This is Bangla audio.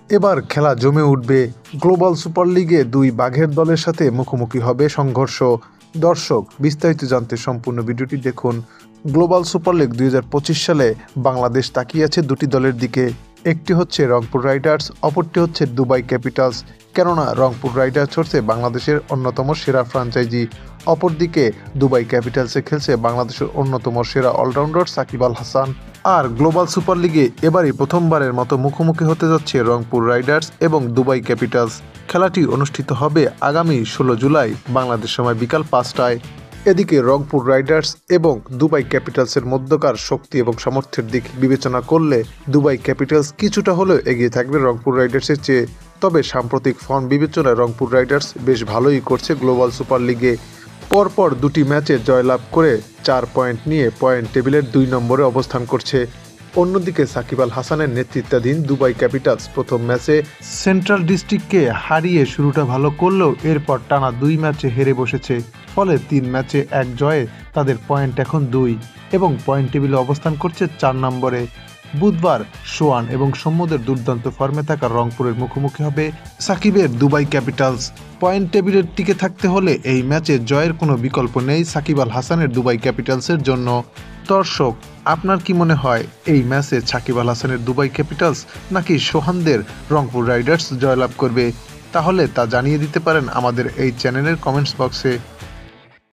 এবার খেলা জমে উঠবে। গ্লোবাল সুপার লিগে দুই বাঘের দলের সাথে মুখোমুখি হবে সংঘর্ষ। দর্শক, বিস্তারিত জানতে সম্পূর্ণ ভিডিওটি দেখুন। গ্লোবাল সুপার লিগ 2025 সালে বাংলাদেশ তাকিয়ে আছে দুটি দলের দিকে। একটি হচ্ছে রংপুর রাইডার্স, অপরটি হচ্ছে দুবাই ক্যাপিটালস। কেননা রংপুর রাইডার্স হচ্ছে বাংলাদেশের অন্যতম সেরা ফ্র্যাঞ্চাইজি, অপরদিকে দুবাই ক্যাপিটালসে খেলছে বাংলাদেশের অন্যতম সেরা অলরাউন্ডার সাকিব আল হাসান। আর গ্লোবাল সুপার লিগে এবারই প্রথমবারের মতো মুখোমুখি হতে যাচ্ছে রংপুর রাইডার্স এবং দুবাই ক্যাপিটালস। খেলাটি অনুষ্ঠিত হবে আগামী 16 জুলাই বাংলাদেশ সময় বিকাল 5টায়। এদিকে রংপুর রাইডার্স এবং দুবাই ক্যাপিটালসের মধ্যকার শক্তি এবং সামর্থ্যের দিক বিবেচনা করলে দুবাই ক্যাপিটালস কিছুটা হলেও এগিয়ে থাকবে রংপুর রাইডার্সের চেয়ে। তবে সাম্প্রতিক ফর্ম বিবেচনায় রংপুর রাইডার্স বেশ ভালোই করছে গ্লোবাল সুপার লিগে। পরপর দুটি ম্যাচে জয়লাভ করে 4 পয়েন্ট নিয়ে পয়েন্ট টেবিলের 2 নম্বরে অবস্থান করছে। অন্যদিকে সাকিব আল হাসানের নেতৃত্বাধীন দুবাই ক্যাপিটালস প্রথম ম্যাচে সেন্ট্রাল ডিস্ট্রিক্টকে হারিয়ে শুরুটা ভালো করলেও এরপর টানা 2 ম্যাচে হেরে বসেছে। ফলে 3 ম্যাচে 1 জয়ে তাদের পয়েন্ট এখন 2 এবং পয়েন্ট টেবিলে অবস্থান করছে 4 নম্বরে। বুধবার সোয়ান এবং সৌম্যদের দুর্দান্ত ফর্মে থাকা রংপুরের মুখোমুখি হবে সাকিবের দুবাই ক্যাপিটালস। পয়েন্ট টেবিলের টিকে থাকতে হলে এই ম্যাচে জয়ের কোনো বিকল্প নেই সাকিব আল হাসানের দুবাই ক্যাপিটালসের জন্য। দর্শক, আপনার কি মনে হয় এই ম্যাচে সাকিব আল হাসানের দুবাই ক্যাপিটালস নাকি সোহানদের রংপুর রাইডার্স জয়লাভ করবে? তাহলে তা জানিয়ে দিতে পারেন আমাদের এই চ্যানেলের কমেন্টস বক্সে।